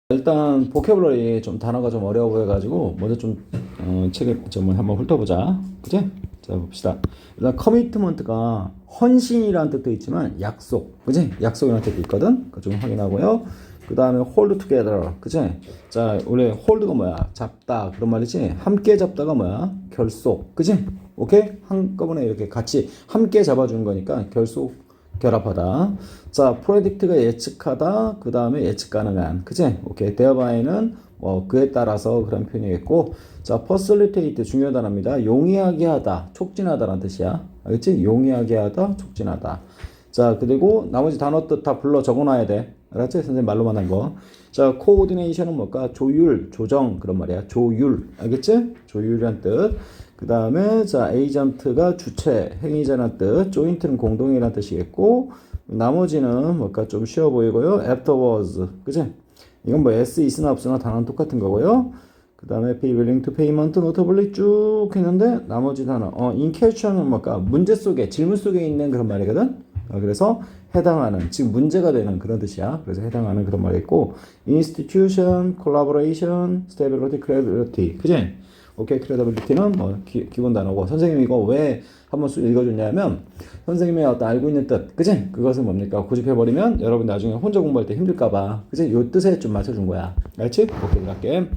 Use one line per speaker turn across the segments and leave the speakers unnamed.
일단 보캐블러리 좀 단어가 좀 어려워 보여가지고 먼저 좀 책을 좀 한번 훑어보자. 그치? 자 봅시다. 일단 커미트먼트가 헌신이라는 뜻도 있지만 약속, 그치? 약속이라는 뜻도 있거든. 그거 좀 확인하고요. 그 다음에 hold together, 그치? 자 우리 hold가 뭐야? 잡다 그런 말이지. 함께 잡다가 뭐야? 결속, 그치? 오케이? 한꺼번에 이렇게 같이 함께 잡아주는 거니까 결속. 결합하다. 자, predict가 예측하다. 그 다음에 예측 가능한. 그치? 오케이. thereby,는 뭐 그에 따라서 그런 표현이겠고. 자, facilitate 중요한 단어입니다. 용이하게 하다, 촉진하다라는 뜻이야. 알겠지? 용이하게 하다, 촉진하다. 자, 그리고 나머지 단어 뜻 다 불러 적어놔야 돼. 알았지? 선생님 말로만 한 거. 자, coordination은 뭘까? 조율, 조정 그런 말이야. 조율. 알겠지? 조율이란 뜻. 그 다음에 자 에이전트가 주체, 행위자라는 뜻, 조인트는 공동이라는 뜻이겠고 나머지는 뭘까 좀 쉬워 보이고요. afterwards, 그치? 이건 뭐 s 있으나 없으나 단어는 똑같은 거고요. 그 다음에 be willing to payment, notably 쭉 했는데 나머지 단어 in question은 뭘까 문제 속에, 질문 속에 있는 그런 말이거든. 그래서 해당하는, 지금 문제가 되는 그런 뜻이야. 그래서 해당하는 그런 말이 있고 institution, collaboration, stability, credibility, 그치? 오케이, 크레더빌리티는 뭐 기본 단어고 선생님이 이거 왜 한번 읽어줬냐면 선생님의 어떤 알고 있는 뜻, 그치? 그것은 뭡니까? 고집해버리면 여러분 나중에 혼자 공부할 때 힘들까봐, 그치? 요 뜻에 좀 맞춰준 거야. 알지? 오케이, 들어갈게.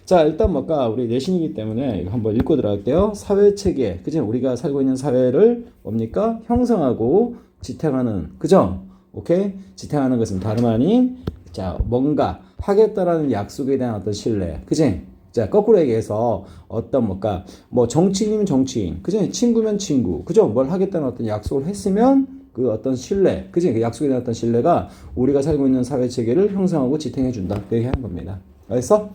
자, 일단 뭘까? 우리 내신이기 때문에 이거 한번 읽고 들어갈게요. 사회체계, 그치? 우리가 살고 있는 사회를 뭡니까? 형성하고 지탱하는, 그죠? 오케이? 지탱하는 것은 다름 아닌 자, 뭔가 하겠다라는 약속에 대한 어떤 신뢰, 그치? 자, 거꾸로 얘기해서 어떤 뭘까? 뭐 정치인이면 정치인, 그죠? 친구면 친구, 그죠? 뭘 하겠다는 어떤 약속을 했으면 그 어떤 신뢰, 그지? 그 약속에 대한 어떤 신뢰가 우리가 살고 있는 사회 체계를 형성하고 지탱해준다. 이렇게 하는 겁니다. 알겠어?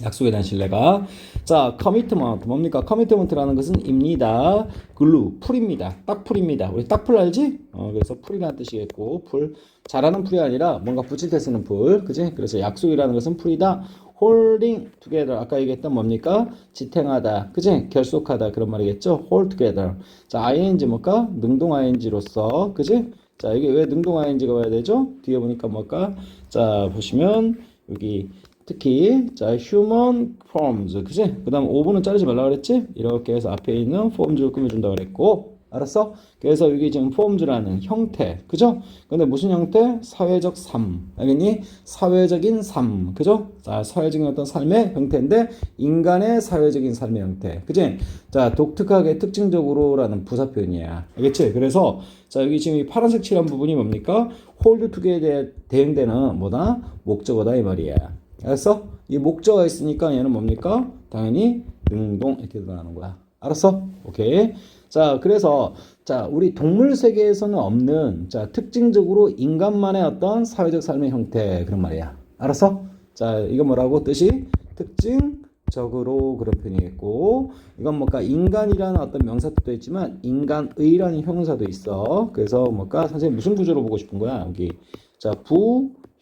약속에 대한 신뢰가. 자, 커미트먼트 뭡니까? 커미트먼트라는 것은 입니다. 글루, 풀입니다. 딱풀입니다. 우리 딱풀 알지? 그래서 풀이라는 뜻이겠고, 풀. 잘하는 풀이 아니라 뭔가 붙일 때 쓰는 풀, 그지? 그래서 약속이라는 것은 풀이다. holding together, 아까 얘기했던 뭡니까? 지탱하다, 그지? 결속하다 그런 말이겠죠? hold together. 자, ing 뭘까? 능동 ing로서, 그지? 자, 이게 왜 능동 ing가 와야 되죠? 뒤에 보니까 뭘까? 자, 보시면 여기 특히 자 human forms, 그지? 그 다음 5분은 자르지 말라 그랬지? 이렇게 해서 앞에 있는 forms를 꾸며준다 그랬고, 알았어? 그래서 여기 지금 forms라는 형태, 그죠? 근데 무슨 형태? 사회적 삶, 알겠니? 사회적인 삶, 그죠? 자, 사회적인 어떤 삶의 형태인데 인간의 사회적인 삶의 형태, 그지? 자, 독특하게 특징적으로라는 부사 표현이야, 알겠지? 그래서 자, 여기 지금 이 파란색 칠한 부분이 뭡니까? hold together에 대응되는 뭐다? 목적어다 이 말이야. 알았어? 이 목적어가 있으니까 얘는 뭡니까? 당연히 능동 이렇게 들어가는 거야. 알았어? 오케이. 자, 그래서 자, 우리 동물 세계에서는 없는 자, 특징적으로 인간만의 어떤 사회적 삶의 형태 그런 말이야. 알았어? 자, 이거 뭐라고 뜻이? 특징적으로 그런 표현이겠고, 이건 뭔가 인간이라는 어떤 명사 뜻도 있지만 인간의라는 형용사도 있어. 그래서 뭔가 선생님 무슨 구조로 보고 싶은 거야? 여기 자,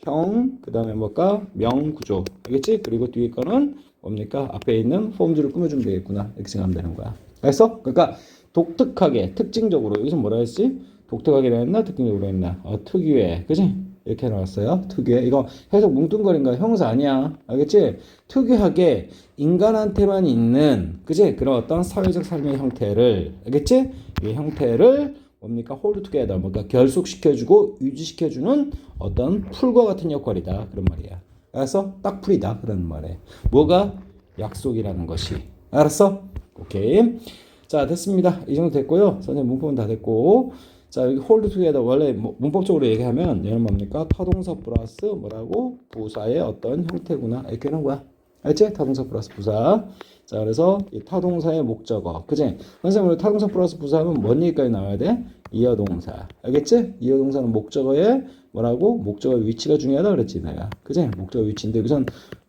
형, 그 다음에 뭘까? 명구조. 알겠지? 그리고 뒤에 거는 뭡니까? 앞에 있는 폼즈를 꾸며주면 되겠구나. 이렇게 생각하면 되는 거야. 알겠어? 그러니까 독특하게, 특징적으로. 여기서 뭐라 했지? 독특하게 했나? 특징적으로 했나? 특유의. 그지? 이렇게 나왔어요. 특유의. 이거 해석 뭉뚱거린 거 형사 아니야. 알겠지? 특유하게 인간한테만 있는, 그지? 그런 어떤 사회적 삶의 형태를, 알겠지? 이 형태를 뭡니까? hold together, 뭔가 결속시켜주고 유지시켜주는 어떤 풀과 같은 역할이다. 그런 말이야. 알았어? 딱 풀이다. 그런 말에. 뭐가? 약속이라는 것이. 알았어? 오케이. 자, 됐습니다. 이 정도 됐고요. 선생님 문법은 다 됐고. 자, 여기 hold together 원래 문법적으로 얘기하면 얘는 뭡니까? 타동사 플러스 뭐라고? 부사의 어떤 형태구나. 이렇게 하는 거야. 알지? 타동사 플러스 부사. 자, 그래서 이 타동사의 목적어, 그지? 선생님 우리 타동사 플러스 부사하면 뭔 얘기까지 나와야 돼? 이어동사, 알겠지? 이어동사는 목적어의 뭐라고? 목적어의 위치가 중요하다 그랬지 내가, 그지? 목적어 위치인데 여기선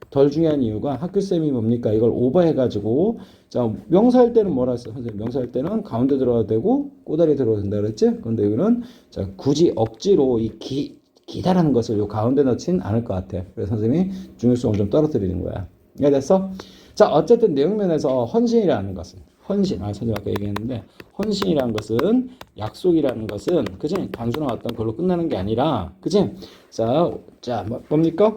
덜 중요한 이유가 학교쌤이 뭡니까? 이걸 오버해가지고 자, 명사할 때는 뭐라 했어? 선생님 명사할 때는 가운데 들어가도 되고 꼬다리 들어가도 된다 그랬지? 근데 여기는 자, 굳이 억지로 이 기다라는 것을 요 가운데 넣진 않을 것 같아. 그래서 선생님이 중요성을 좀 떨어뜨리는 거야. 이해됐어? 자, 어쨌든 내용면에서 헌신이라는 것은, 헌신, 선생님 아까 얘기했는데, 헌신이라는 것은, 약속이라는 것은, 그지? 단순한 어떤 걸로 끝나는 게 아니라, 그지? 자, 뭡니까?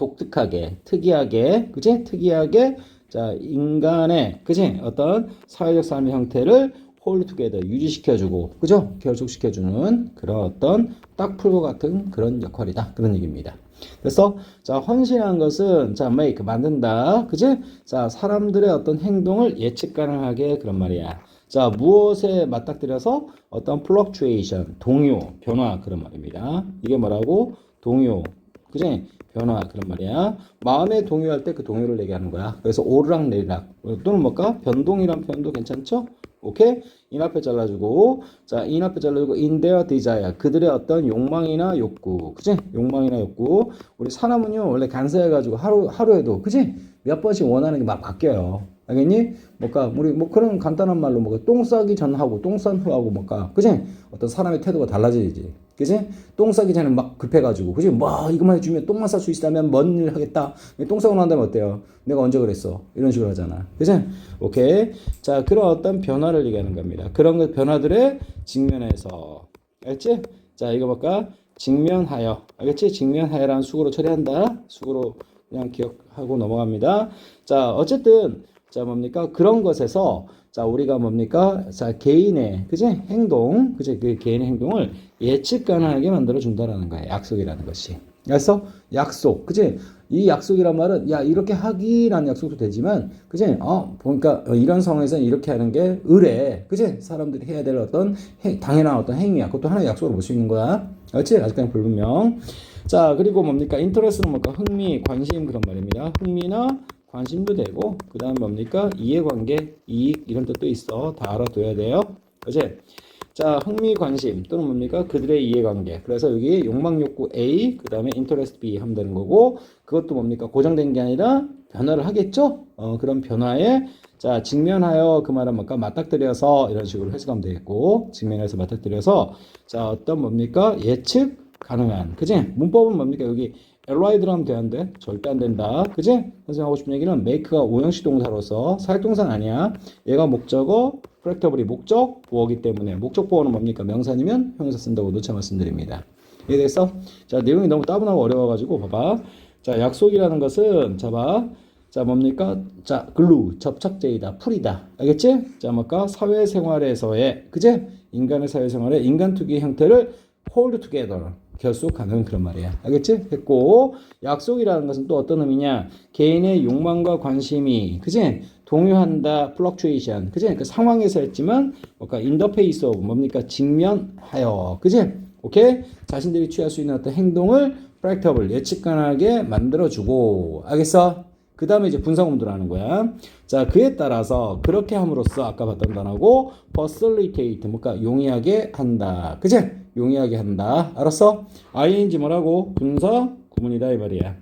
독특하게, 특이하게, 그지? 특이하게, 자, 인간의, 그지? 어떤 사회적 삶의 형태를 홀드 투게더 유지시켜주고, 그죠? 결속시켜주는 그런 어떤 딱풀과 같은 그런 역할이다. 그런 얘기입니다. 그래서, 자, 헌신한 것은, 자, make, 만든다. 그지? 자, 사람들의 어떤 행동을 예측 가능하게 그런 말이야. 자, 무엇에 맞닥뜨려서 어떤 fluctuation, 동요, 변화 그런 말입니다. 이게 뭐라고? 동요, 그지? 변화 그런 말이야. 마음에 동요할 때 그 동요를 얘기하는 거야. 그래서 오르락내리락 또는 뭘까? 변동이란 표현도 괜찮죠? 오케이? 인 앞에 잘라주고, 자, 인 앞에 잘라주고, in their desire, 그들의 어떤 욕망이나 욕구, 그지? 욕망이나 욕구. 우리 사람은요, 원래 간사해가지고 하루에도, 그지? 몇 번씩 원하는 게 막 바뀌어요. 알겠니? 뭐까, 우리 뭐 그런 간단한 말로 뭐가 똥 싸기 전하고, 똥 싼 후하고, 뭐까, 그지? 어떤 사람의 태도가 달라지지. 그지? 똥 싸기 전에 막 급해가지고, 그지? 뭐, 이것만 해주면 똥만 쌀 수 있다면 뭔 일 하겠다. 똥 싸고 난 다음에 어때요? 내가 언제 그랬어? 이런 식으로 하잖아. 그지? 오케이. 자, 그런 어떤 변화를 얘기하는 겁니다. 그런 그 변화들의 직면에서. 알겠지? 자, 이거 볼까? 직면하여. 알겠지? 직면하여라는 수구로 처리한다. 수구로 그냥 기억하고 넘어갑니다. 자, 어쨌든, 자, 뭡니까? 그런 것에서, 자, 우리가 뭡니까? 자, 개인의, 그지? 행동, 그지? 그 개인의 행동을 예측 가능하게 만들어준다라는 거예요. 약속이라는 것이. 그래서 약속, 그지? 이 약속이란 말은, 야, 이렇게 하기라는 약속도 되지만, 그지? 보니까 이런 상황에서는 이렇게 하는 게 의례, 그지? 사람들이 해야 될 어떤, 당연한 어떤 행위야. 그것도 하나의 약속으로 볼 수 있는 거야. 그렇지? 아직까지 불분명. 자, 그리고 뭡니까? 인터레스는 뭘까? 흥미, 관심 그런 말입니다. 흥미나 관심도 되고, 그 다음 뭡니까? 이해관계, 이익, 이런 뜻도 있어. 다 알아둬야 돼요. 그치? 자, 흥미, 관심, 또는 뭡니까? 그들의 이해관계. 그래서 여기 욕망, 욕구 A, 그 다음에 interest B 하면 되는 거고, 그것도 뭡니까? 고정된 게 아니라 변화를 하겠죠? 그런 변화에, 자, 직면하여 그 말은 뭘까? 맞닥뜨려서, 이런 식으로 해석하면 되겠고, 직면해서 맞닥뜨려서, 자, 어떤 뭡니까? 예측 가능한. 그치? 문법은 뭡니까? 여기 allied로 하면 되는데 절대 안 된다. 그지? 선생님 하고 싶은 얘기는 make가 오형식 동사로서 사역동사는 아니야. 얘가 목적어, 프랙터블이 목적 보어기 때문에 목적 보어는 뭡니까? 명사니면 형용사 쓴다고 누차 말씀드립니다. 이해됐어? 자, 내용이 너무 따분하고 어려워가지고 봐봐. 자, 약속이라는 것은 잡아. 자, 뭡니까? 자, glue, 접착제이다, 풀이다. 알겠지? 자, 뭘까? 사회생활에서의, 그지? 인간의 사회생활에 인간 특유의 형태를 hold together. 결속하는 그런 말이야. 알겠지? 했고, 약속이라는 것은 또 어떤 의미냐? 개인의 욕망과 관심이, 그지? 동요한다, fluctuation. 그지? 그 상황에서 했지만, 뭔가 in the face of, 뭡니까? 직면하여. 그지? 오케이? 자신들이 취할 수 있는 어떤 행동을 predictable, 예측 가능하게 만들어주고. 알겠어? 그 다음에 이제 분사구문 들어가는 거야. 자, 그에 따라서 그렇게 함으로써 아까 봤던 단어고 facilitate, 뭔가 용이하게 한다. 그지? 용이하게 한다. 알았어? ing 뭐라고? 분사 구문이다 이 말이야.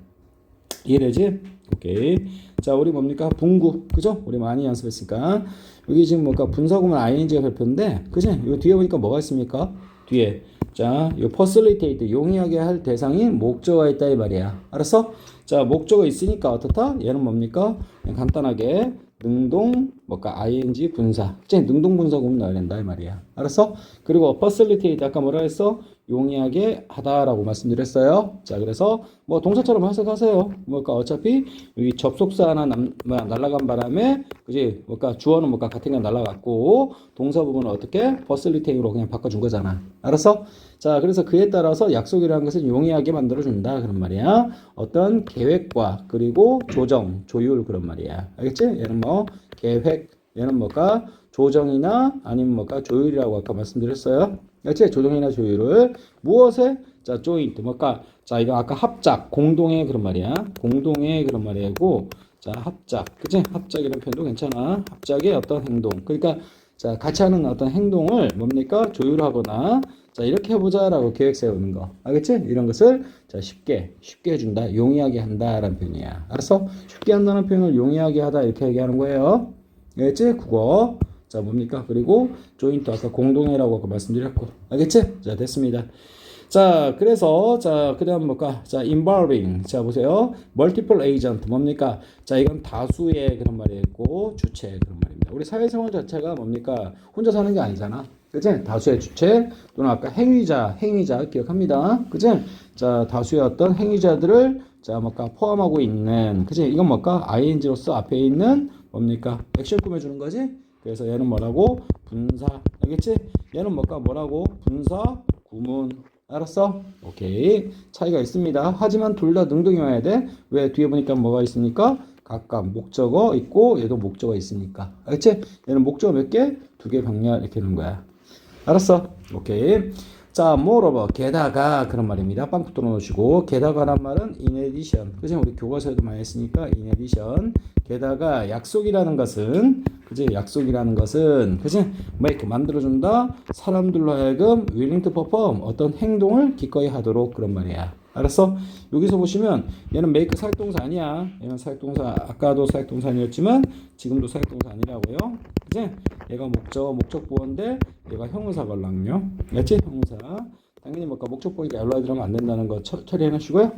이해되지? 오케이. 자, 우리 뭡니까? 분구. 그죠? 우리 많이 연습했으니까. 여기 지금 뭔가 분사구문 ing가 발표인데, 그지? 요 뒤에 보니까 뭐가 있습니까? 뒤에. 자, 요 facilitate, 용이하게 할 대상이 목적어가 있다 이 말이야. 알았어? 자, 목적어 있으니까 어떻다? 얘는 뭡니까? 그냥 간단하게 능동, 뭐까 ing 분사. 그치? 능동 분사 구문 넣어야 된다 이 말이야. 알았어? 그리고 facilitate 아까 뭐라 했어? 용이하게 하다라고 말씀드렸어요. 자, 그래서 뭐 동사처럼 해석하세요. 뭐까 어차피 여기 접속사 하나 날아간 바람에, 그지? 뭐까 주어는 뭐까 같은 게 날아갔고 동사 부분은 어떻게? facilitate로 그냥 바꿔준 거잖아. 알았어? 자, 그래서 그에 따라서 약속이라는 것은 용이하게 만들어준다 그런 말이야. 어떤 계획과 그리고 조정, 조율 그런 말이야. 알겠지? 얘는 뭐 계획, 얘는 뭐가 조정이나 아니면 뭐가 조율이라고 아까 말씀드렸어요. 알겠지? 조정이나 조율을 무엇에? 자, joint, 뭐까 자, 이거 아까 합작, 공동의 그런 말이야. 공동의 그런 말이고, 자, 합작, 그치? 합작이라는 표현도 괜찮아. 합작의 어떤 행동. 그러니까 자, 같이 하는 어떤 행동을 뭡니까? 조율하거나 자, 이렇게 해보자라고 계획 세우는 거. 알겠지? 이런 것을 자, 쉽게 해준다. 용이하게 한다라는 표현이야. 알았어? 쉽게 한다는 표현을 용이하게 하다 이렇게 얘기하는 거예요. 알겠지? 국어. 자, 뭡니까? 그리고 조인트 아까 공동회라고 아까 말씀드렸고. 알겠지? 자, 됐습니다. 자, 그래서 자, 그다음 뭘까? 자, involving. 자, 보세요. multiple agent 뭡니까? 자, 이건 다수의 그런 말이었고 주체 그런 말입니다. 우리 사회생활 자체가 뭡니까? 혼자 사는 게 아니잖아. 그치? 다수의 주체 또는 아까 행위자 기억합니다. 그치? 자, 다수의 어떤 행위자들을 자, 뭘까? 포함하고 있는, 그지? 이건 뭘까? ing로서 앞에 있는 뭡니까? 액션 꾸며주는 거지? 그래서 얘는 뭐라고? 분사. 알겠지? 얘는 뭘까? 뭐라고? 분사, 구문. 알았어? 오케이. 차이가 있습니다. 하지만 둘 다 능동이 와야 돼. 왜? 뒤에 보니까 뭐가 있습니까? 각각 목적어 있고 얘도 목적어 있으니까. 알겠지? 얘는 목적어 몇 개? 두 개 병렬 이렇게 하는 거야. 알았어? 오케이. 자, moreover, 게다가 그런 말입니다. 빵꾸 뚫어놓으시고 게다가란 말은 in addition. 그치? 우리 교과서에도 많이 했으니까 in addition. 게다가 약속이라는 것은 그치? 약속이라는 것은 그치? make 만들어준다. 사람들로 하여금 willing to perform 어떤 행동을 기꺼이 하도록 그런 말이야. 알았어? 여기서 보시면 얘는 make 사역동사 아니야. 얘는 사역동사 아까도 사역동사 아니었지만 지금도 사역동사 아니라고요. 그치? 얘가 목적보어인데 얘가 형용사 걸랑요. 알지? 형용사. 당연히 뭘까 목적보니까 연락이 들어가면 안 된다는 거 처리해 놓으시고요.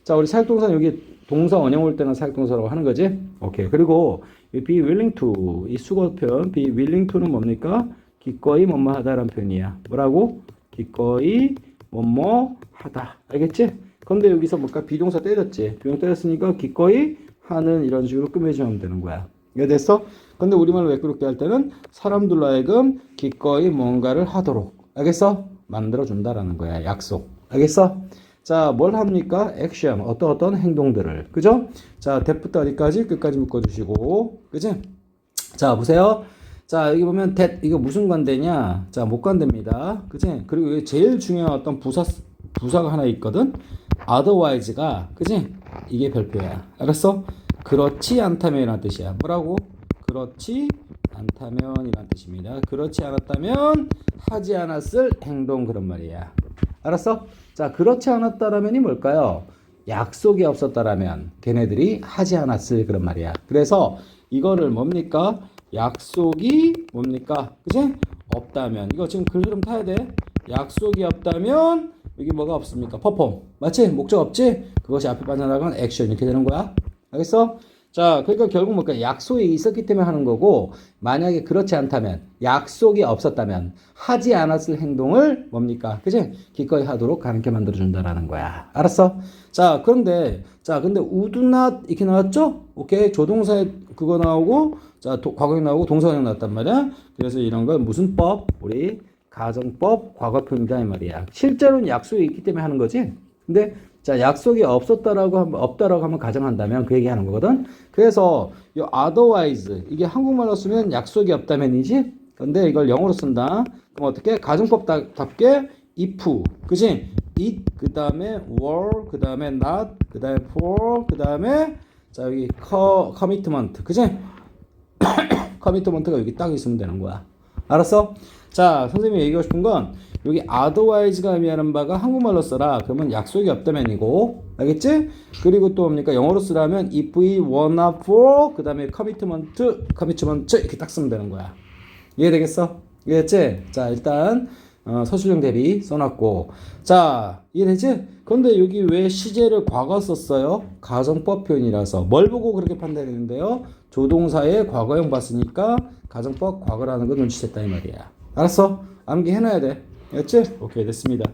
자, 우리 사역동사는 여기 동사 원형 올 때는 사역동사라고 하는 거지. 오케이. 그리고 이 be willing to 이 수거 표현 be willing to는 뭡니까? 기꺼이 뭐뭐 하다라는 표현이야. 뭐라고? 기꺼이 뭐뭐 하다. 알겠지? 근데 여기서 뭘까? 비동사 때렸지. 비동사 때렸으니까 기꺼이 하는 이런 식으로 꾸며주면 되는 거야. 이해 됐어? 근데 우리말로 왜 그렇게 할 때는 사람들로 하여금 기꺼이 뭔가를 하도록 알겠어? 만들어준다라는 거야. 약속. 알겠어? 자, 뭘 합니까? 액션. 어떤 행동들을. 그죠? 자, that부터 어디까지? 끝까지 묶어주시고. 그지? 자, 보세요. 자, 여기 보면 that 이거 무슨 관대냐? 자, 목관대입니다. 그지? 그리고 여기 제일 중요한 어떤 부사가 하나 있거든? otherwise가, 그지? 이게 별표야. 알았어? 그렇지 않다면이라는 뜻이야. 뭐라고? 그렇지 않다면이라는 뜻입니다. 그렇지 않았다면 하지 않았을 행동 그런 말이야. 알았어? 자, 그렇지 않았다라면이 뭘까요? 약속이 없었다라면 걔네들이 하지 않았을 그런 말이야. 그래서 이거를 뭡니까? 약속이 뭡니까? 그치? 없다면 이거 지금 글 좀 타야 돼. 약속이 없다면 여기 뭐가 없습니까? 퍼폼. 맞지? 목적 없지? 그것이 앞에 빠져나간 액션 이렇게 되는 거야. 알겠어? 자, 그러니까 결국 뭘까? 약속이 있었기 때문에 하는 거고, 만약에 그렇지 않다면, 약속이 없었다면, 하지 않았을 행동을 뭡니까? 그지? 기꺼이 하도록 가능하게 만들어준다라는 거야. 알았어? 자, 근데 would not 이렇게 나왔죠? 오케이. 조동사에 그거 나오고, 자, 과거형 나오고, 동사형 나왔단 말이야. 그래서 이런 건 무슨 법? 우리 가정법 과거표현이다 이 말이야. 실제로는 약속이 있기 때문에 하는 거지. 근데 자, 약속이 없다라고 하면 가정한다면 그 얘기하는 거거든. 그래서 이 otherwise 이게 한국말로 쓰면 약속이 없다면이지. 근데 이걸 영어로 쓴다. 그럼 어떻게? 가정법답게 if, 그지? it 그다음에 were 그다음에 not 그다음에 for 그다음에 자 여기 commitment, 그지? commitment가 여기 딱 있으면 되는 거야. 알았어? 자, 선생님이 얘기하고 싶은 건 여기 otherwise가 의미하는 바가 한국말로 써라. 그러면 약속이 없다면이고, 알겠지? 그리고 또 뭡니까? 영어로 쓰라면 if we were not for 그 다음에 commitment 이렇게 딱 쓰면 되는 거야. 이해되겠어? 이해됐지? 자, 일단 서술형 대비 써놨고, 자, 이해되지? 근데 여기 왜 시제를 과거 썼어요? 가정법 표현이라서. 뭘 보고 그렇게 판단했는데요? 조동사의 과거형 봤으니까 가정법 과거라는 거 눈치챘다 이 말이야. 알았어? 암기해놔야 돼. 알겠지? 오케이, 됐습니다.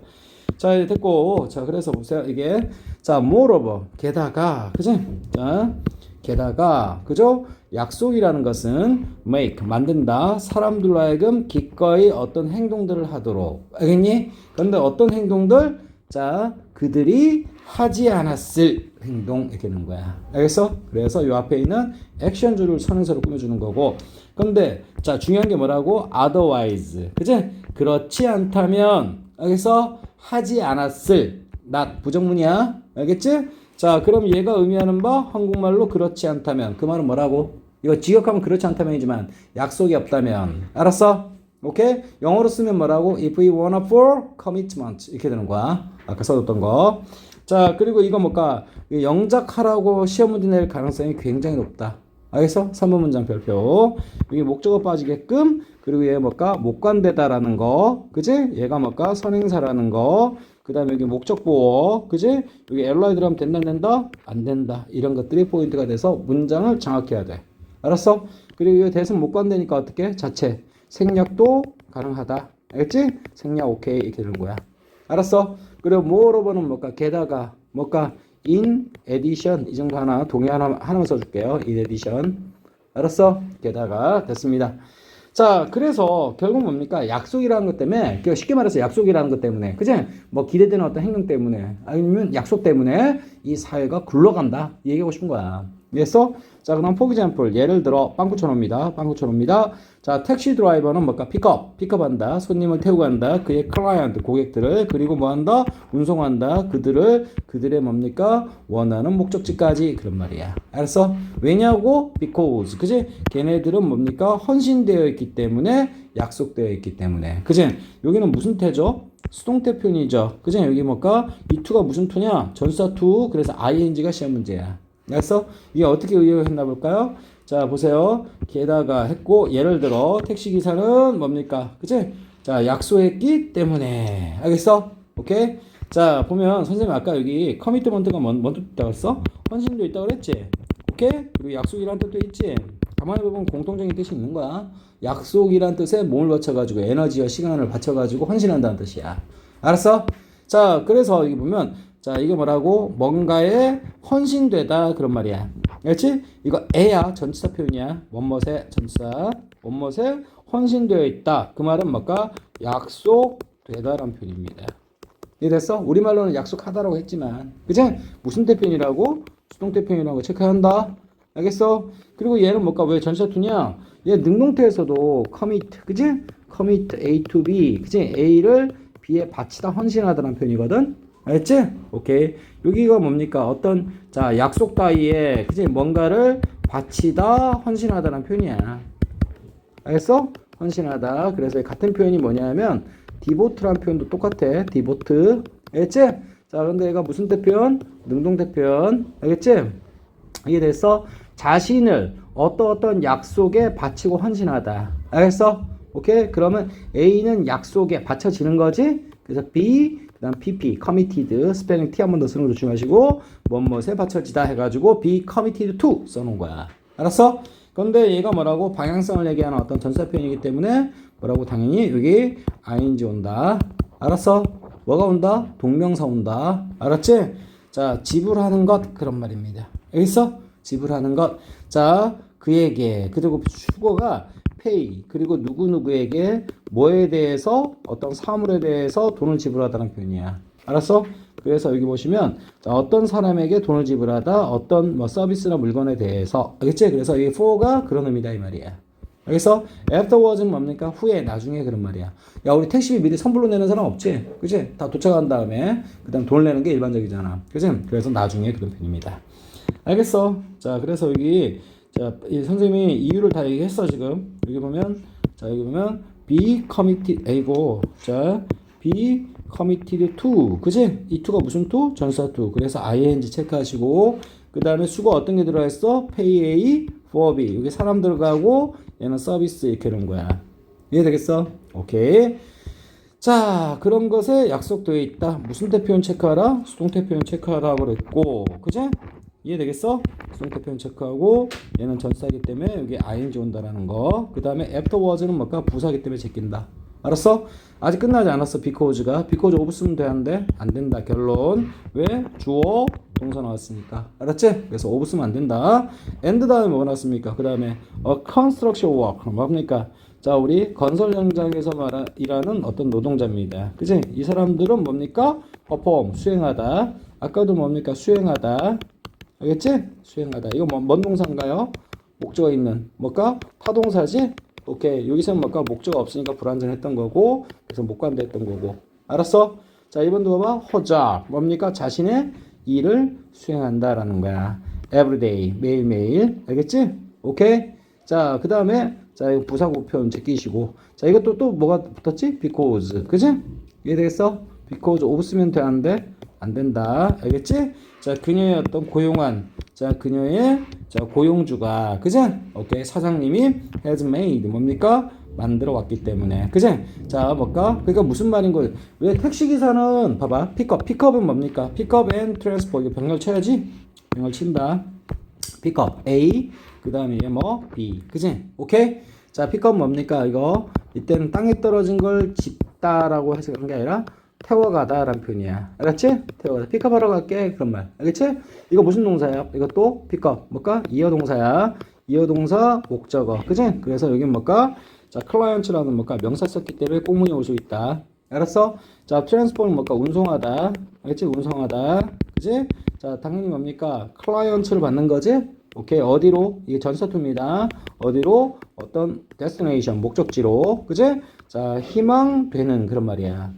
자, 이제 됐고. 자, 그래서 보세요. 이게. 자, moreover. 게다가. 그지? 자, 게다가. 그죠? 약속이라는 것은 make. 만든다. 사람들로 하여금 기꺼이 어떤 행동들을 하도록. 알겠니? 그런데 어떤 행동들? 자, 그들이 하지 않았을 행동. 이렇게 되는 거야. 알겠어? 그래서 이 앞에 있는 액션줄을 선행사로 꾸며주는 거고. 근데 자 중요한 게 뭐라고? otherwise. 그치? 그렇지 않다면 알겠어? 하지 않았을 not 부정문이야. 알겠지? 자 그럼 얘가 의미하는 바 한국말로 그렇지 않다면 그 말은 뭐라고? 이거 직역하면 그렇지 않다면이지만 약속이 없다면. 알았어? 오케이? 영어로 쓰면 뭐라고? If we were not for commitment 이렇게 되는 거야. 아까 써뒀던 거. 자 그리고 이거 뭘까? 영작하라고 시험 문제 낼 가능성이 굉장히 높다. 알겠어? 3번 문장 별표. 여기 목적어 빠지게끔, 그리고 얘 뭘까? 목관되다라는 거. 그지? 얘가 뭘까? 선행사라는 거. 그 다음에 여기 목적보어. 그지? 여기 엘라이 들어가면 된다, 안 된다? 안 된다. 이런 것들이 포인트가 돼서 문장을 장악해야 돼. 알았어? 그리고 이 대신 목관되니까 어떻게? 자체. 생략도 가능하다. 알겠지? 생략 오케이. 이렇게 되는 거야. 알았어? 그리고 moreover는 뭘까? 게다가, 뭘까? in addition 이 정도 하나 동의 하나만 써줄게요. in addition. 알았어? 게다가 됐습니다. 자, 그래서 결국 뭡니까? 약속이라는 것 때문에, 쉽게 말해서 약속이라는 것 때문에, 그지? 뭐 기대되는 어떤 행동 때문에, 아니면 약속 때문에 이 사회가 굴러간다. 이 얘기하고 싶은 거야. 이해했어? 자, 그럼 for example, 예를 들어 빵 붙여놓습니다. 빵 붙여놓습니다. 자, 택시 드라이버는 뭘까? 픽업한다. 손님을 태우고 간다. 그의 클라이언트, 고객들을. 그리고 뭐 한다? 운송한다. 그들의 뭡니까? 원하는 목적지까지. 그런 말이야. 알았어? 왜냐고? Because. 그지? 걔네들은 뭡니까? 헌신되어 있기 때문에, 약속되어 있기 때문에. 그지? 여기는 무슨 태죠? 수동태 표현이죠. 그지? 여기 뭘까? 이 to가 무슨 to냐? 전사 to. 그래서 ing가 시험 문제야. 알았어? 이게 어떻게 의역했나 볼까요? 자, 보세요. 게다가 했고, 예를 들어, 택시기사는 뭡니까? 그치? 자, 약속했기 때문에. 알겠어? 오케이? 자, 보면, 선생님 아까 여기 커미트먼트가 뭔 뜻이라고 했어? 헌신도 있다고 그랬지? 오케이? 그리고 약속이란 뜻도 있지? 가만히 보면 공통적인 뜻이 있는 거야. 약속이란 뜻에 몸을 바쳐가지고, 에너지와 시간을 바쳐가지고 헌신한다는 뜻이야. 알았어? 자, 그래서 여기 보면, 자, 이게 뭐라고? 뭔가에 헌신되다 그런 말이야. 그렇지? 이거 에야 전치사 표현이야. 원못에 전치사. 원못에 헌신되어 있다. 그 말은 뭘까? 약속되다라는 표현입니다. 이해됐어? 우리말로는 약속하다라고 했지만, 그치? 무슨 태표현이라고? 수동태 표현이라고 체크한다. 알겠어? 그리고 얘는 뭘까? 왜 전치사 투냐? 얘 능동태에서도 commit, 그치? commit A to B, 그치? A를 B에 바치다 헌신하다라는 표현이거든. 알겠지? 오케이. 여기가 뭡니까? 어떤, 자, 약속 따위에, 그치? 뭔가를 바치다, 헌신하다라는 표현이야. 알겠어? 헌신하다. 그래서 같은 표현이 뭐냐면, devote라는 표현도 똑같아. devote. 알겠지? 자, 근데 얘가 무슨 태표현? 능동태표현. 알겠지? 이해됐어? 자신을 어떤 약속에 바치고 헌신하다. 알겠어? 오케이? 그러면 A는 약속에 바쳐지는 거지? 그래서 B, 그 다음 PP, committed, 스펠링 T 한 번 더 쓰는 거 조심하시고, 뭐뭐에 받쳐지다 해가지고, be committed to 써놓은 거야. 알았어? 그런데 얘가 뭐라고? 방향성을 얘기하는 어떤 전사 표현이기 때문에, 뭐라고? 당연히 여기 ing 온다. 알았어? 뭐가 온다? 동명사 온다. 알았지? 자, 지불하는 것, 그런 말입니다. 여기 있어? 지불하는 것. 자, 그에게, 그리고 주거가 pay, 그리고 누구누구에게 뭐에 대해서 어떤 사물에 대해서 돈을 지불하다는 표현이야. 알았어? 그래서 여기 보시면 자, 어떤 사람에게 돈을 지불하다 어떤 뭐 서비스나 물건에 대해서 알겠지? 그래서 이 for가 그런 의미다 이 말이야. 알겠어? afterwards는 뭡니까? 후에 나중에 그런 말이야. 야 우리 택시비 미리 선불로 내는 사람 없지? 그치? 다 도착한 다음에 그 다음 돈을 내는 게 일반적이잖아. 그치? 그래서 나중에 그런 표현입니다. 알겠어? 자 그래서 여기 자, 이 선생님이 이유를 다 얘기했어, 지금. 여기 보면, 자, 여기 보면, be committed, 아이고, 자, be committed to, 그지? 이 to가 무슨 to? 전사 to. 그래서 ing 체크하시고, 그 다음에 수가 어떤 게 들어있어? pay A, for B. 여기 사람 들어가고, 얘는 서비스 이렇게 하는 거야. 이해되겠어? 오케이. 자, 그런 것에 약속되어 있다. 무슨 태표현 체크하라? 수동태 표현 체크하라고 그랬고, 그지? 이해되겠어? 수동태 표현 체크하고 얘는 전사이기 때문에 여기 ing 온다라는 거. 그 다음에 afterwards는 뭘까? 부사기 때문에 제낀다. 알았어? 아직 끝나지 않았어. because가. because of 쓰면 되는데 안 된다. 결론. 왜? 주어 동사 나왔으니까. 알았지? 그래서 of 쓰면 안 된다. and 다음에 뭐가 나왔습니까? 그 다음에 a construction work. 뭡니까? 자, 우리 건설 현장에서 일하는 어떤 노동자입니다. 그치? 이 사람들은 뭡니까? perform, 수행하다. 아까도 뭡니까? 수행하다. 알겠지? 수행하다. 이거 뭔 동사인가요? 목적어 있는. 뭘까? 타동사지? 오케이. 여기서는 뭘까? 목적어 없으니까 불완전했던 거고, 그래서 못 간다 했던 거고. 알았어? 자, 2번도 봐봐. 허자. 뭡니까? 자신의 일을 수행한다라는 거야. everyday. 매일매일. 알겠지? 오케이? 자, 그 다음에, 자, 이거 부사구 표현 제끼시고. 자, 이것도 또 뭐가 붙었지? because. 그지? 이해되겠어? because of 쓰면 되는데, 안 된다. 알겠지? 자, 그녀의 어떤 고용한, 자, 그녀의, 자, 고용주가, 그죠? 오케이. 사장님이 has made, 뭡니까? 만들어 왔기 때문에. 그죠? 자, 뭘까? 그러니까 무슨 말인 거예요? 왜 택시기사는, 봐봐. 픽업은 뭡니까? 픽업 and transport. 이거 병렬 쳐야지? 병렬 친다. 픽업. A. 그 다음에 뭐? B. 그지? 오케이? 자, 픽업 뭡니까? 이거. 이때는 땅에 떨어진 걸 집다라고 해서 그런 게 아니라, 태워가다라는 표현이야. 알았지? 태워가다. 픽업하러 갈게. 그런 말. 알겠지? 이거 무슨 동사야? 이것도 픽업. 뭘까? 이어 동사야. 이어 동사 목적어. 그지? 그래서 여기 뭘까? 자, 클라이언트라는 뭘까? 명사 썼기 때문에 꽁문이 올 수 있다. 알았어? 자, 트랜스포는 뭘까? 운송하다. 알겠지? 운송하다. 그지? 자, 당연히 뭡니까? 클라이언트를 받는 거지? 오케이. 어디로? 이게 전사투입니다. 어디로? 어떤 데스티네이션, 목적지로. 그지? 자, 희망되는 그런 말이야.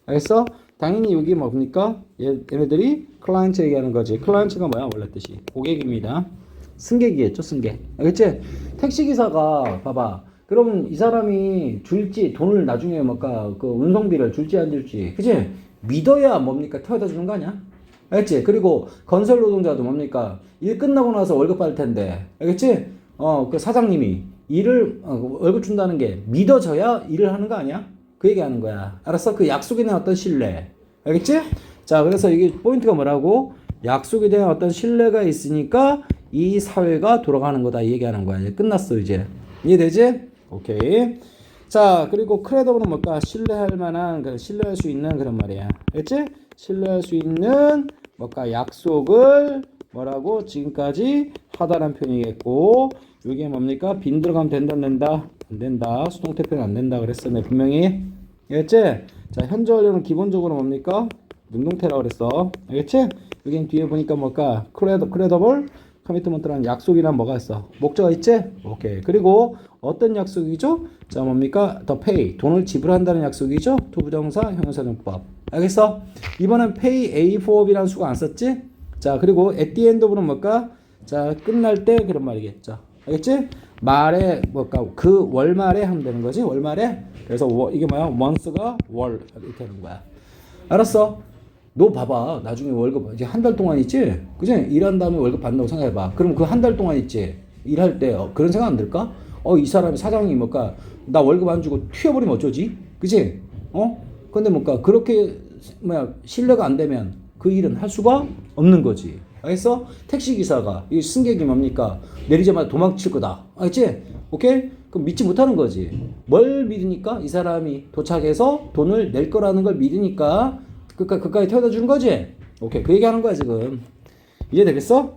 알겠어? 당연히 여기 뭡니까? 얘네들이 클라이언트 얘기하는 거지. 클라이언트가 뭐야? 원래 뜻이. 고객입니다. 승객이겠죠, 승객. 알겠지? 택시기사가, 봐봐. 그러면 이 사람이 줄지, 돈을 나중에 뭘까, 그 운송비를 줄지 안 줄지. 그치? 믿어야 뭡니까? 태워다 주는 거 아니야? 알겠지? 그리고 건설 노동자도 뭡니까? 일 끝나고 나서 월급 받을 텐데. 알겠지? 그 사장님이 일을, 월급 준다는 게 믿어져야 일을 하는 거 아니야? 그 얘기 하는 거야. 알았어? 그 약속에 대한 어떤 신뢰. 알겠지? 자, 그래서 이게 포인트가 뭐라고? 약속에 대한 어떤 신뢰가 있으니까 이 사회가 돌아가는 거다. 이 얘기하는 거야. 이제 끝났어, 이제. 이해되지? 오케이. 자, 그리고 크레더블은 뭘까? 신뢰할 만한, 신뢰할 수 있는 그런 말이야. 알겠지? 신뢰할 수 있는, 뭘까? 약속을 뭐라고? 지금까지 하다라는 표현이겠고, 이게 뭡니까? 빈 들어가면 된다, 안 된다? 안 된다. 수동태 표현 안 된다. 그랬어. 네, 분명히. 알겠지? 자, 현재 완료는 기본적으로 뭡니까? 능동태라고 그랬어. 알겠지? 여기 뒤에 보니까 뭘까? 크레더블, 커미트먼트라는 약속이란 뭐가 있어? 목적어 있지? 오케이. 그리고 어떤 약속이죠? 자, 뭡니까? the pay, 돈을 지불한다는 약속이죠? 투부정사, 형용사정법. 알겠어? 이번엔 pay a for b라는 수가 안 썼지? 자, 그리고 at the end of는 뭘까? 자, 끝날 때 그런 말이겠죠. 알겠지? 말에 뭘까? 그 월말에 하면 되는 거지? 월말에? 그래서 이게 뭐야? month가 월 이렇게 하는 거야. 알았어? 너 봐봐. 나중에 월급 이제 한 달 동안 있지? 그지? 일한 다음에 월급 받는다고 생각해봐. 그럼 그 한 달 동안 있지? 일할 때 그런 생각 안 들까? 이 사람이 사장이 뭘까? 나 월급 안 주고 튀어버리면 어쩌지? 그지? 근데 뭘까? 그렇게 신뢰가 안 되면 그 일은 할 수가 없는 거지. 알겠어? 택시기사가 이 승객이 뭡니까? 내리자마자 도망칠 거다. 알겠지? 오케이? 그럼 믿지 못하는 거지. 뭘 믿으니까? 이 사람이 도착해서 돈을 낼 거라는 걸 믿으니까 그까지 태워다 주는 거지? 오케이. 그 얘기 하는 거야, 지금. 이해되겠어?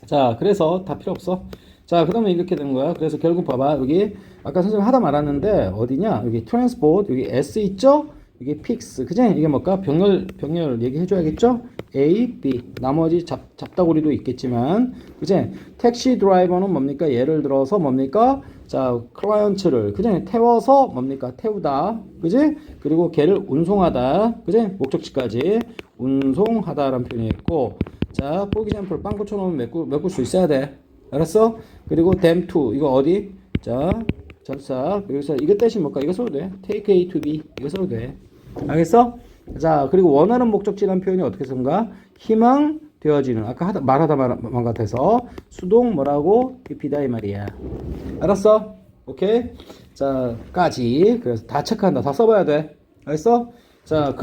자, 그래서 다 필요 없어. 자, 그 다음에 이렇게 되는 거야. 그래서 결국 봐봐. 여기, 아까 선생님 하다 말았는데, 어디냐? 여기 트랜스포트, 여기 S 있죠? 이게 픽스. 그지? 이게 뭘까? 병렬 얘기해줘야겠죠? A, B. 나머지 잡다구리도 있겠지만, 그지? 택시 드라이버는 뭡니까? 예를 들어서 뭡니까? 자, 클라이언트를, 그지? 태워서 뭡니까? 태우다. 그지? 그리고 걔를 운송하다. 그지? 목적지까지 운송하다라는 표현이 있고, 자, for example, 빵 붙여놓으면 메꿀 수 있어야 돼. 알았어? 그리고 them to. 이거 어디? 자, 전사. 여기서 이거 대신 뭘까? 이거 써도 돼. take A to B. 이거 써도 돼. 알겠어? 자, 그리고 원하는 목적지라는 표현이 어떻게 쓴가? 희망 되어지는. 아까 말하다 말 같아서 수동 뭐라고? 비다 이 말이야. 알았어? 오케이? 자, 까지. 그래서 다 체크한다. 다 써봐야 돼. 알겠어? 자,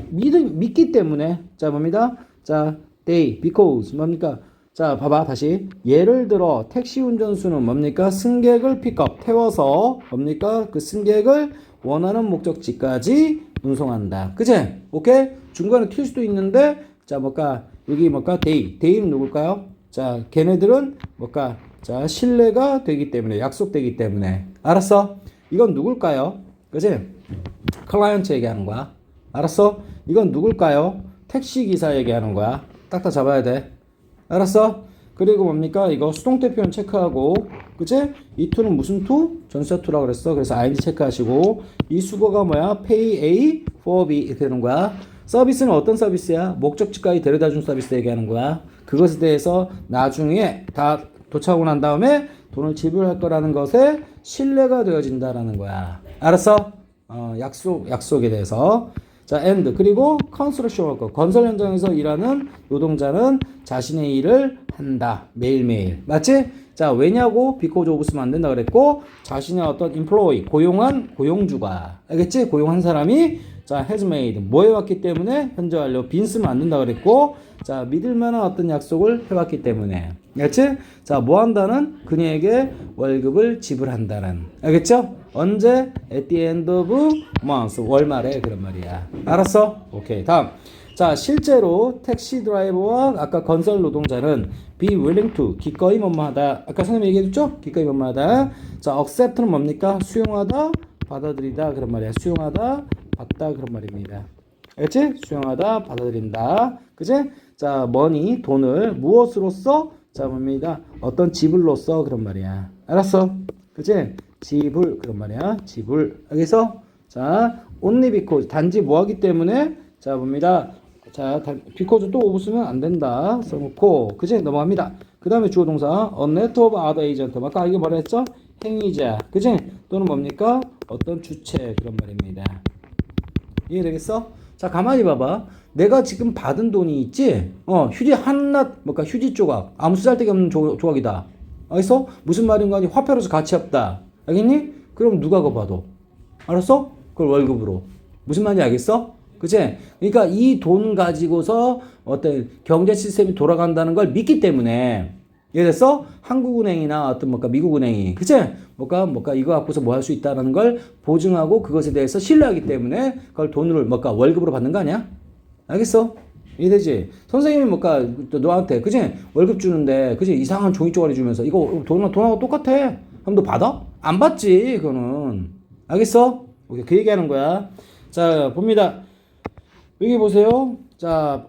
믿기 때문에. 자, 뭡니다? 자, they, because. 뭡니까? 자, 봐봐. 다시. 예를 들어, 택시 운전수는 뭡니까? 승객을 픽업, 태워서, 뭡니까? 그 승객을 원하는 목적지까지 운송한다. 그치? 오케이? 중간에 튈 수도 있는데, 자, 여기 day는 누굴까요? 자, 걔네들은 자, 신뢰가 되기 때문에, 약속되기 때문에. 알았어? 이건 누굴까요? 그치? 클라이언트 얘기하는 거야. 알았어? 이건 누굴까요? 택시기사 얘기하는 거야. 딱 잡아야 돼. 알았어? 그리고 뭡니까? 이거 수동태 표현 체크하고, 그치? 이 to는 무슨 to? 전사 to라고 그랬어. 그래서 ing 체크하시고, 이 수거가 뭐야? pay A for B 이렇게 되는 거야. 서비스는 어떤 서비스야? 목적지까지 데려다 준 서비스 얘기하는 거야. 그것에 대해서 나중에 다 도착하고 난 다음에 돈을 지불할 거라는 것에 신뢰가 되어진다라는 거야. 알았어? 약속에 대해서. 자, and. 그리고 construction worker. 건설 현장에서 일하는 노동자는 자신의 일을 한다. 매일매일. 맞지? 자, 왜냐고? because of 쓰면 안 된다 그랬고, 자신의 어떤 employee, 고용한 고용주가. 알겠지? 고용한 사람이, 자, has made. 뭐 해왔기 때문에? 현재 완료. 빈 쓰면 안 된다 그랬고, 자, 믿을 만한 어떤 약속을 해왔기 때문에. 알겠지? 자, 뭐 한다는? 그녀에게 월급을 지불한다는. 알겠죠? 언제? at the end of month. 월말에 그런 말이야. 알았어? 오케이. 다음. 자, 실제로 택시 드라이버와 아까 건설 노동자는 be willing to 기꺼이 뭐뭐하다. 아까 선생님이 얘기해줬죠? 기꺼이 뭐뭐하다. 자, accept는 뭡니까? 수용하다, 받아들이다 그런 말이야. 수용하다, 받다 그런 말입니다. 알겠지? 수용하다, 받아들인다. 그지? 자, money, 돈을 무엇으로써? 자, 뭡니다. 어떤 지불로써 그런 말이야. 알았어? 그지? 지불 그런 말이야. 지불. 알겠어? 자, only because 단지 뭐하기 때문에 자, 봅니다. 자, because 또 오브 쓰면 안 된다. 써놓고 그지? 넘어갑니다. 그 다음에 주어 동사 a net of other agent. 아까 이게 뭐라 했죠? 행위자. 그지? 또는 뭡니까? 어떤 주체 그런 말입니다. 이해되겠어? 자, 가만히 봐봐. 내가 지금 받은 돈이 있지? 휴지 한낱, 뭐까 휴지 조각. 아무 쓰잘데기 없는 조각이다. 알겠어? 무슨 말인가 하니 화폐로서 가치 없다. 알겠니? 그럼 누가 그거 봐도. 알았어? 그걸 월급으로. 무슨 말인지 알겠어? 그치? 그러니까 이 돈 가지고서 어떤 경제 시스템이 돌아간다는 걸 믿기 때문에 이해됐어? 한국은행이나 어떤 뭐까 미국은행이 그치? 뭐까 이거 갖고서 뭐 할 수 있다는 걸 보증하고 그것에 대해서 신뢰하기 때문에 그걸 돈을 뭐까 월급으로 받는 거 아니야? 알겠어? 이해되지? 선생님이 뭐까 너한테 그치? 월급 주는데 그치? 이상한 종이 쪼가리 주면서 이거 돈하고 똑같아. 그럼 너 받아? 안 받지 그거는. 알겠어? 오케이, 그 얘기하는 거야. 자, 봅니다. 여기 보세요. 자,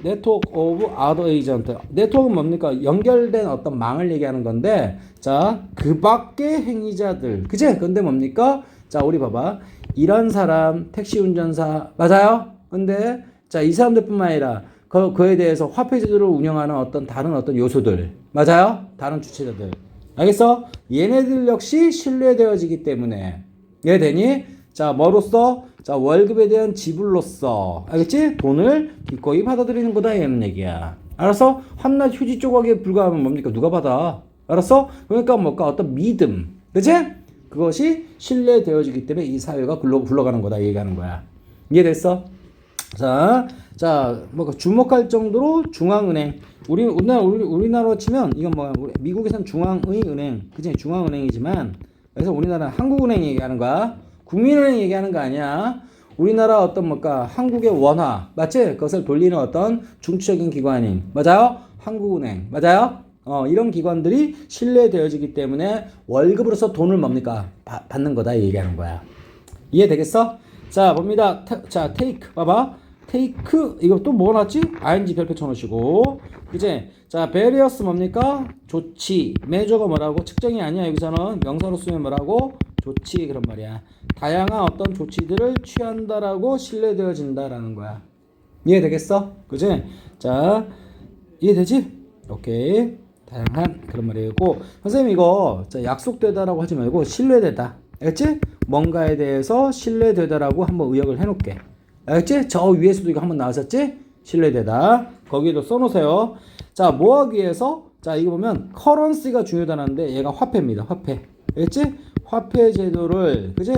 network of other agent. 네트워크는 뭡니까? 연결된 어떤 망을 얘기하는 건데, 자, 그 밖의 행위자들. 그치? 근데 뭡니까? 자, 우리 봐봐. 이런 사람, 택시 운전사, 맞아요? 근데, 자, 이 사람들뿐만 아니라, 그에 대해서 화폐 제도를 운영하는 다른 요소들. 맞아요? 다른 주체자들. 알겠어? 얘네들 역시 신뢰되어지기 때문에. 이해되니? 자, 뭐로써? 자, 월급에 대한 지불로써. 알겠지? 돈을 기꺼이 받아들이는 거다. 이런 얘기야. 알았어? 한낱 휴지 조각에 불과하면 뭡니까? 누가 받아? 알았어? 그러니까 뭐까? 어떤 믿음. 그치? 그것이 신뢰되어지기 때문에 이 사회가 굴러가는 거다. 얘기하는 거야. 이해됐어? 자, 뭐가 주목할 정도로 중앙은행. 우리나라로 치면 이건 뭐야? 미국에선 중앙은행. 그치? 중앙은행이지만 그래서 우리나라는 한국은행 얘기하는 거야. 국민은행 얘기하는 거 아니야. 우리나라 어떤 뭐까 한국의 원화 맞지? 그것을 돌리는 어떤 중추적인 기관인 맞아요? 한국은행 맞아요? 이런 기관들이 신뢰되어지기 때문에 월급으로서 돈을 뭡니까? 받는 거다 얘기하는 거야. 이해되겠어? 자, 봅니다. 자, take 봐봐. take 이거 또 뭐 나왔지? ing 별표 쳐놓으시고 그치? 자, various 뭡니까? 조치. measure가 뭐라고? 측정이 아니야. 여기서는 명사로 쓰면 뭐라고? 조치 그런 말이야. 다양한 어떤 조치들을 취한다라고 신뢰되어진다라는 거야. 이해되겠어? 그치? 자, 이해되지? 오케이. 다양한 그런 말이고 선생님 이거 자, 약속되다라고 하지 말고 신뢰되다. 알겠지? 뭔가에 대해서 신뢰되다라고 한번 의역을 해놓게. 알겠지? 저 위에서도 이거 한번 나왔었지? 신뢰되다. 거기에도 써놓으세요. 자, 뭐 하기 위해서? 자, 이거 보면 커런시가 중요하다는데 얘가 화폐입니다. 화폐. 알겠지? 화폐 제도를 그지?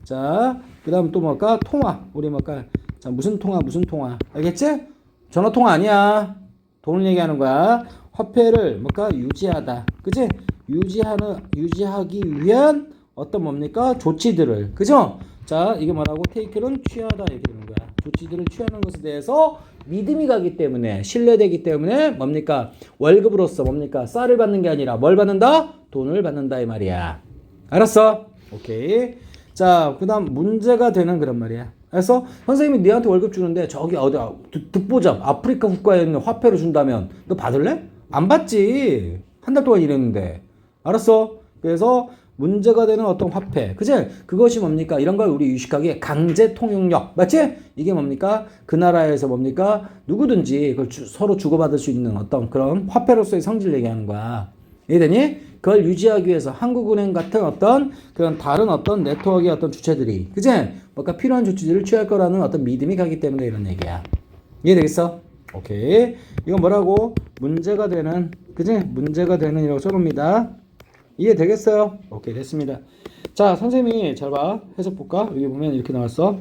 자, 그 다음 또 뭘까? 통화. 우리 뭘까? 자, 무슨 통화? 알겠지? 전화 통화 아니야. 돈을 얘기하는 거야. 화폐를 뭘까? 유지하다. 그지? 유지하기 위한 어떤 뭡니까? 조치들을. 그죠? 자, 이게 뭐라고? take는 취하다 얘기하는 거야. 조치들을 취하는 것에 대해서 믿음이 가기 때문에 신뢰되기 때문에 뭡니까? 월급으로서 뭡니까? 쌀을 받는 게 아니라 뭘 받는다? 돈을 받는다 이 말이야. 알았어? 오케이. 자, 그 다음 문제가 되는 그런 말이야. 그래서 선생님이 너한테 월급 주는데 저기 어디 듣보잡 아프리카 국가에 있는 화폐로 준다면 너 받을래? 안 받지. 한 달 동안 일했는데. 알았어? 그래서 문제가 되는 어떤 화폐. 그치? 그것이 뭡니까? 이런 걸 우리 유식하게 강제 통용력. 맞지? 이게 뭡니까? 그 나라에서 뭡니까? 누구든지 그걸 서로 주고받을 수 있는 어떤 그런 화폐로서의 성질을 얘기하는 거야. 이해되니? 그걸 유지하기 위해서 한국은행 같은 어떤 그런 다른 어떤 네트워크의 어떤 주체들이 그치? 뭔가 필요한 조치들을 취할 거라는 어떤 믿음이 가기 때문에 이런 얘기야. 이해되겠어? 오케이. 이건 뭐라고? 문제가 되는 그치? 문제가 되는 이라고 써놓습니다. 이해되겠어요? 오케이, 됐습니다. 자, 선생님이 잘 봐. 해석 볼까? 여기 보면 이렇게 나왔어.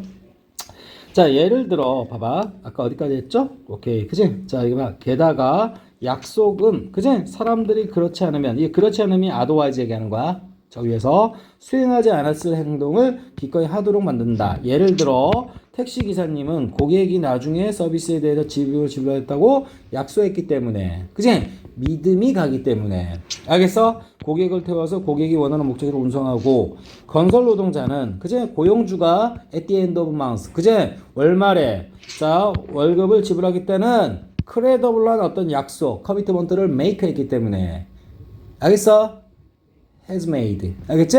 자, 예를 들어 봐봐. 아까 어디까지 했죠? 오케이, 그치? 자, 이거 봐. 게다가 약속은 그치? 사람들이 그렇지 않으면 이 그렇지 않음이 otherwise 얘기하는 거야. 저 위에서 수행하지 않았을 행동을 기꺼이 하도록 만든다. 예를 들어 택시기사님은 고객이 나중에 서비스에 대해서 지불을 지불하겠다고 약속했기 때문에, 그치? 믿음이 가기 때문에. 알겠어? 고객을 태워서 고객이 원하는 목적으로 운송하고, 건설 노동자는, 그치? 고용주가 at the end of month, 그치? 월말에 자 월급을 지불하겠다는 크레더블한 어떤 약속, 커미트먼트를 make 했기 때문에. 알겠어? has made. 알겠지?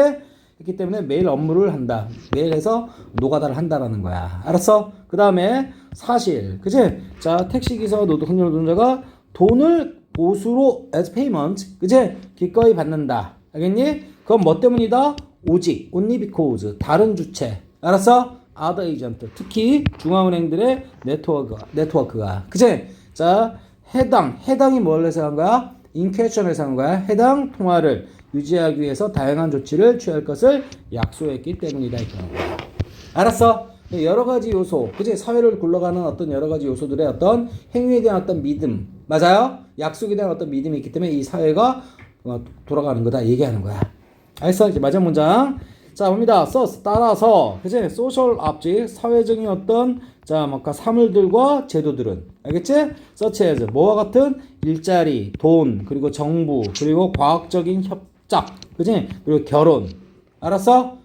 했기 때문에 매일 업무를 한다. 매일 해서 노가다를 한다라는 거야. 알았어? 그 다음에 사실. 그치? 자, 택시기사와 노동자가 돈을 보수로 as payment. 그치? 기꺼이 받는다. 알겠니? 그건 뭐 때문이다? 오직. only because. 다른 주체. 알았어? other agent. 특히 중앙은행들의 네트워크가. 그치? 자, 해당이 뭘 해석한 거야? in question을 해석한 거야. 해당 통화를 유지하기 위해서 다양한 조치를 취할 것을 약속했기 때문이다. 알았어? 여러 가지 요소, 그치? 사회를 굴러가는 어떤 여러 가지 요소들의 어떤 행위에 대한 어떤 믿음, 맞아요? 약속에 대한 어떤 믿음이 있기 때문에 이 사회가 돌아가는 거다 얘기하는 거야. 알았어? 이제 마지막 문장. 자, 봅니다. thus, 따라서, 그치? social object, 사회적인 어떤, 자, 뭔가 사물들과 제도들은, 알겠지? such as, 뭐와 같은 일자리, 돈, 그리고 정부, 그리고 과학적인 협작, 그치? 그리고 결혼. 알았어?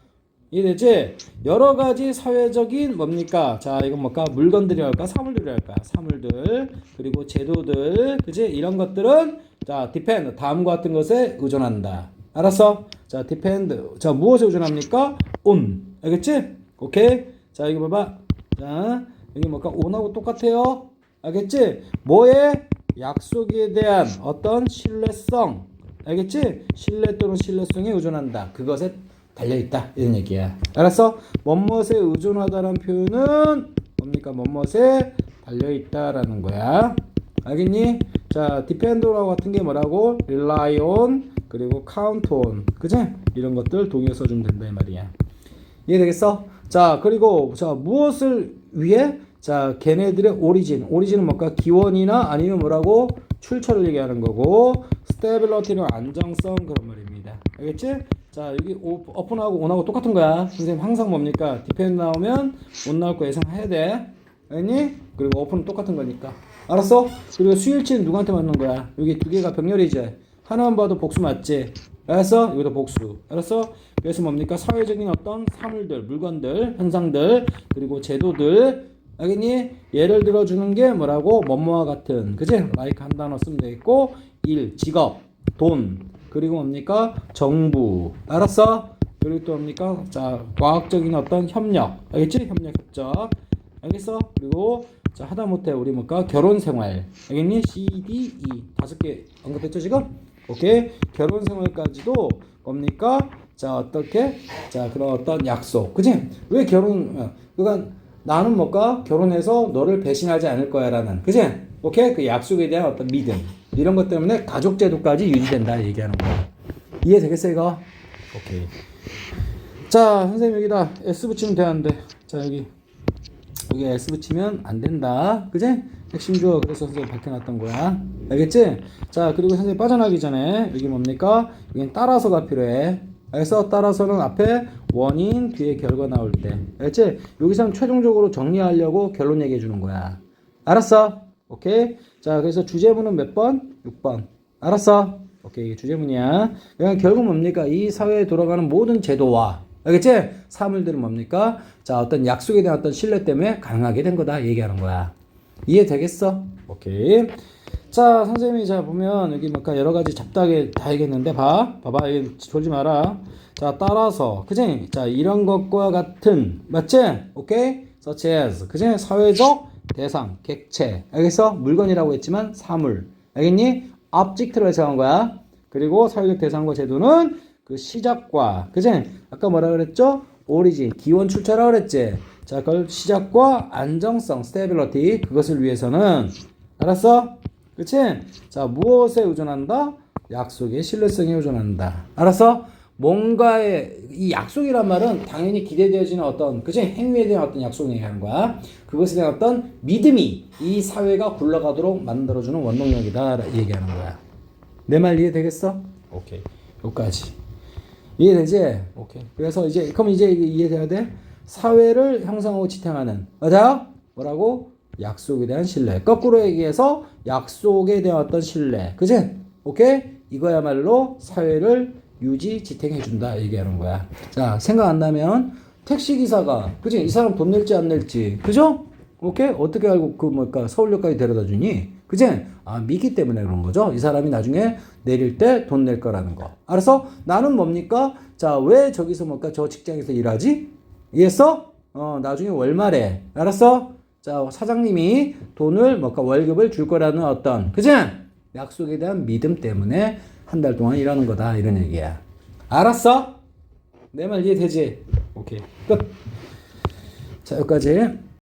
이해되지? 여러 가지 사회적인 뭡니까? 자, 이건 뭘까? 물건들이 할까? 사물들이 할까? 사물들, 그리고 제도들, 그치? 이런 것들은, 자, depend, 다음과 같은 것에 의존한다. 알았어? 자, depend. 자, 무엇에 의존합니까? on. 알겠지? 오케이? 자, 이거 봐봐. 자, 여기 뭘까? on하고 똑같아요. 알겠지? 뭐에? 약속에 대한 어떤 신뢰성. 알겠지? 신뢰 또는 신뢰성에 의존한다. 그것에 달려있다. 이런 얘기야. 알았어? 뭐뭇에 의존하다라는 표현은 뭡니까? 뭐뭇에 달려있다라는 거야. 알겠니? 자, depend라고 같은 게 뭐라고? rely on, 그리고 count on. 그치? 이런 것들 동의어 써주면 된다 이 말이야. 이해되겠어? 자, 그리고 자, 무엇을 위해? 자, 걔네들의 오리진은 뭘까? 기원이나 아니면 뭐라고? 출처를 얘기하는 거고, stability는 안정성 그런 말입니다. 알겠지? 자, 여기 open하고 on하고 똑같은 거야. 선생님 항상 뭡니까? depend 나오면 on 나올 거 예상해야 돼. 알겠니? 그리고 open은 똑같은 거니까. 알았어? 그리고 수일치는 누구한테 맞는 거야? 여기 두 개가 병렬이지. 하나만 봐도 복수 맞지? 알았어? 이것도 복수. 알았어? 그래서 뭡니까? 사회적인 어떤 사물들, 물건들, 현상들, 그리고 제도들. 알겠니? 예를 들어주는 게 뭐라고? 뭐뭐와 같은. 그지? like 한 단어 쓰면 되겠고, 일, 직업, 돈, 그리고 뭡니까? 정부. 알았어? 그리고 또 뭡니까? 자, 과학적인 어떤 협력. 알겠지? 협력, 협적. 알겠어? 그리고 자, 하다못해 우리 뭘까? 결혼 생활. 알겠니? C, D, E. 5개 언급했죠, 지금? 오케이. 결혼 생활까지도 뭡니까? 자, 어떻게? 자, 그런 어떤 약속. 그지? 왜 그러니까 나는 뭘까? 결혼해서 너를 배신하지 않을 거야 라는. 그지? 오케이? 그 약속에 대한 어떤 믿음. 이런 것 때문에 가족제도까지 유지된다 얘기하는 거야. 이해되겠어, 이거? 오케이. 자, 선생님 여기다 S 붙이면 되는데. 자, 여기 S 붙이면 안 된다. 그지? 핵심 주어. 그래서 선생님 밝혀놨던 거야. 알겠지? 자, 그리고 선생님 빠져나가기 전에 여기 뭡니까? 여기는 따라서가 필요해. 그래서 따라서는 앞에 원인, 뒤에 결과 나올 때. 알겠지? 여기서는 최종적으로 정리하려고 결론 얘기해 주는 거야. 알았어? 오케이? 자, 그래서 주제문은 몇 번? 6번. 알았어? 오케이. 이게 주제문이야. 그냥 결국 뭡니까? 이 사회에 돌아가는 모든 제도와, 알겠지? 사물들은 뭡니까? 자, 어떤 약속에 대한 어떤 신뢰 때문에 가능하게 된 거다. 얘기하는 거야. 이해되겠어? 오케이. 자, 선생님이 자, 보면 여기 뭔가 여러 가지 잡다하게 다 얘기했는데, 봐봐. 이게 졸지 마라. 자, 따라서. 그지? 자, 이런 것과 같은. 맞지? 오케이? such as. 그지? 사회적 대상, 객체. 알겠어? 물건이라고 했지만 사물. 알겠니? object로 해석한 거야. 그리고 사회적 대상과 제도는 그 시작과, 그지? 아까 뭐라 그랬죠? origin, 기원 출처라고 그랬지? 자, 그걸 시작과 안정성, stability, 그것을 위해서는, 알았어? 그치? 자, 무엇에 의존한다? 약속의 신뢰성에 의존한다. 알았어? 뭔가의, 이 약속이란 말은 당연히 기대되어지는 어떤, 그치? 행위에 대한 어떤 약속을 얘기하는 거야. 그것에 대한 어떤 믿음이 이 사회가 굴러가도록 만들어주는 원동력이다. 얘기하는 거야. 내 말 이해되겠어? 오케이. 여기까지. 이해되지? 오케이. 그래서 이제 그럼 이제 이해돼야 돼? 사회를 형성하고 지탱하는 맞아? 뭐라고? 약속에 대한 신뢰. 거꾸로 얘기해서 약속에 대한 어떤 신뢰. 그지? 오케이? 이거야말로 사회를 유지 지탱해 준다 얘기하는 거야. 자, 생각 안 나면 택시 기사가 그지? 이 사람 돈 낼지 안 낼지. 그죠? 오케이? 어떻게 알고 그 뭘까? 서울역까지 데려다 주니? 그지? 아, 미기 때문에 그런 거죠. 이 사람이 나중에 내릴 때 돈 낼 거라는 거. 알았어? 나는 뭡니까? 자, 왜 저기서 뭘까? 저 직장에서 일하지? 이해했어? 나중에 월말에. 알았어? 자, 사장님이 돈을 뭘까? 월급을 줄 거라는 어떤, 그지? 약속에 대한 믿음 때문에 한 달 동안 일하는 거다. 이런 얘기야. 알았어? 내 말 이해되지? 오케이. 끝. 자, 여기까지.